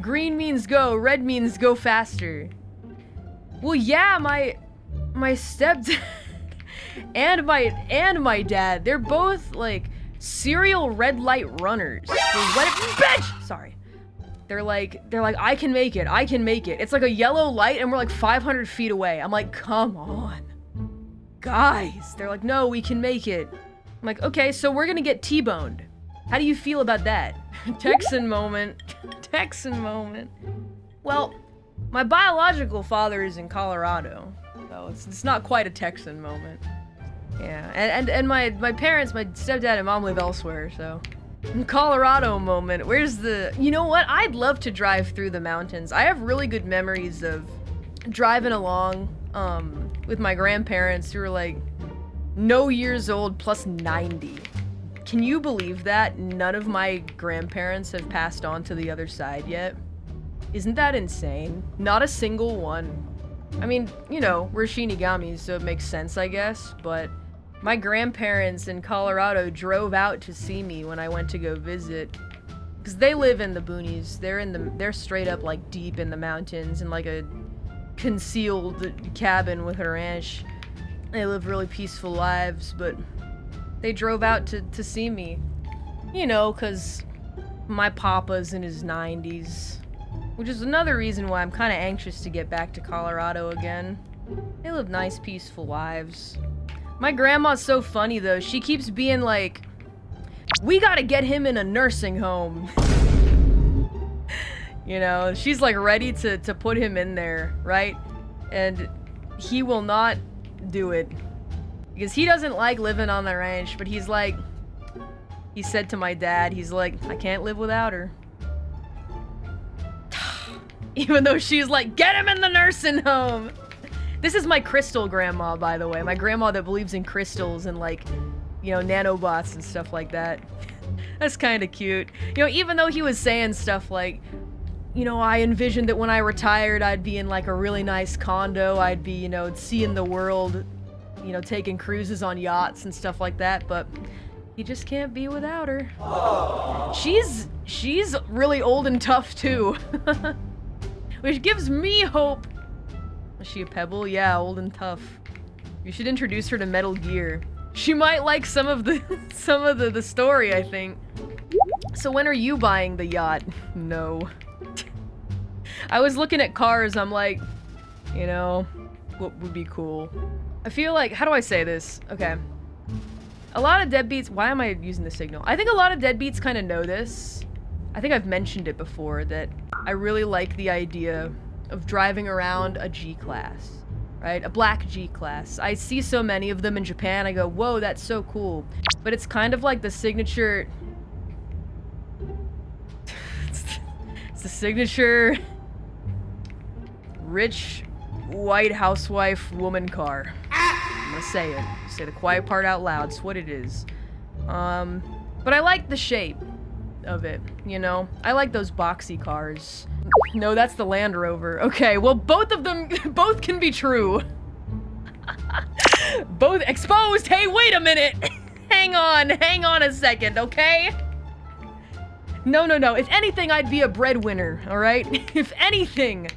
Green means go, red means go faster. Well, yeah, my stepdad and my dad, they're both like serial red light runners. Bitch! Sorry. They're like, I can make it. It's like a yellow light and we're like 500 feet away. I'm like, come on. Guys. They're like, no, we can make it. I'm like, okay, so we're gonna get T-boned. How do you feel about that? Texan moment. Texan moment. Well, my biological father is in Colorado, so it's not quite a Texan moment. Yeah, and my parents, my stepdad and mom live elsewhere, so. Colorado moment. Where's the... You know what? I'd love to drive through the mountains. I have really good memories of driving along with my grandparents who were like no years old plus 90. Can you believe that? None of my grandparents have passed on to the other side yet. Isn't that insane? Not a single one. I mean, you know, we're Shinigamis, so it makes sense, I guess, but my grandparents in Colorado drove out to see me when I went to go visit. Because they live in the boonies. They're straight up, like, deep in the mountains in, like, a concealed cabin with a ranch. They live really peaceful lives, but they drove out to see me. You know, because my papa's in his 90s. Which is another reason why I'm kind of anxious to get back to Colorado again. They live nice, peaceful lives. My grandma's so funny, though. She keeps being like, we gotta get him in a nursing home. You know, she's like ready to put him in there, right? And he will not do it. Because he doesn't like living on the ranch, but he's like, he said to my dad, he's like, I can't live without her. Even though she's like, get him in the nursing home! This is my crystal grandma, by the way. My grandma that believes in crystals and, like, you know, nanobots and stuff like that. That's kind of cute. You know, even though he was saying stuff like, you know, I envisioned that when I retired, I'd be in, like, a really nice condo. I'd be, you know, seeing the world, you know, taking cruises on yachts and stuff like that, but he just can't be without her. Aww. She's really old and tough, too. Which gives me hope. Is she a pebble? Yeah, old and tough. You should introduce her to Metal Gear. She might like some of the story, I think. So when are you buying the yacht? No. I was looking at cars, I'm like, you know, what would be cool? I feel like, how do I say this? Okay. A lot of deadbeats, why am I using the signal? I think a lot of deadbeats kind of know this. I think I've mentioned it before, that I really like the idea of driving around a G-Class, right? A black G-Class. I see so many of them in Japan, I go, whoa, that's so cool. But it's kind of like the signature... it's the signature... rich, white housewife woman car. I'm gonna say it. Say the quiet part out loud, it's what it is. But I like the shape of it, you know? I like those boxy cars. No, that's the Land Rover. Okay, well, both of them, both can be true. Both exposed! Hey, wait a minute! hang on a second, okay? No. If anything, I'd be a breadwinner, alright? If anything,